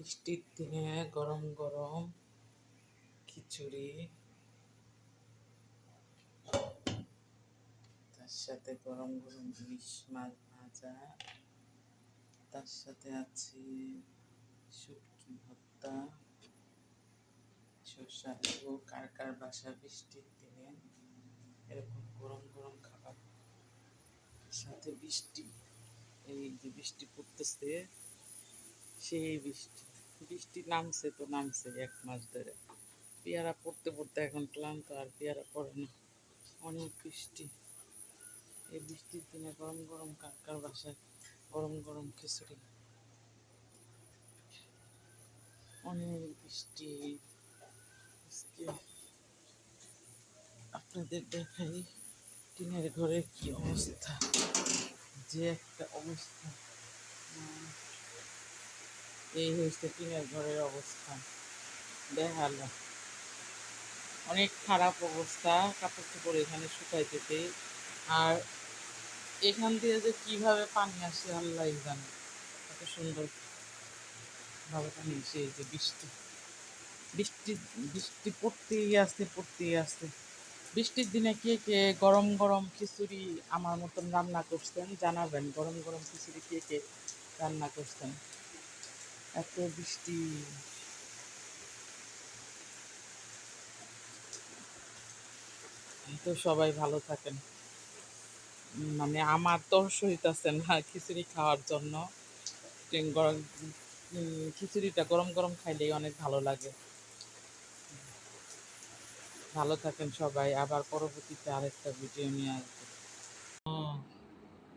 বৃষ্টির দিনে গরম গরম খিচুড়ি, তার সাথে গরম গরম ইলিশ মাছ ভাজা, তার সাথে আছে শুটকি ভর্তা, শসা লেবু। কার কার বাসা বৃষ্টির দিনে এরকম গরম গরম খাবার সাথে বৃষ্টি, এই যে বৃষ্টি পড়তেছে, সেই বৃষ্টি বৃষ্টি নামছে তো নামছে 1 মাস ধরে। পেয়ারা পড়তে পড়তে এখন ক্লান্ত, আর পেয়ারা পড়ে না, অনেক বৃষ্টি। এই বৃষ্টির দিনে গরম গরম কার কার বাসায় গরম গরম খিচুড়ি। অনেক বৃষ্টি। আজকে আপনাদের দেখাই টিনের ঘরের কি অবস্থা, যে একটা অবস্থা। এই হয়েছে টিনের ঘরের অবস্থা, দেখালো অনেক খারাপ অবস্থা। কাপড় চোপড় এখানে শুকাইতেছে, আর এখান দিয়ে যে কিভাবে পানি আসে আল্লাহ জানে। এত সুন্দর ভাবে পানি এসে, এই যে বৃষ্টি বৃষ্টি বৃষ্টি পড়তেই আসছে পড়তেই আসছে। বৃষ্টির দিনে কে কে গরম গরম খিচুড়ি আমার মতন রান্না করছেন জানাবেন। গরম গরম খিচুড়ি কে কে রান্না করছেন, এত বৃষ্টি। তো সবাই ভালো থাকেন। মানে আমার তো হইতাছে না খিচুড়ি খাওয়ার জন্য। গরম খিচুড়িটা গরম গরম খাইলেই অনেক ভালো লাগে। ভালো থাকেন সবাই, আবার পরবর্তীতে আরেকটা ভিডিও নিয়ে আসবো।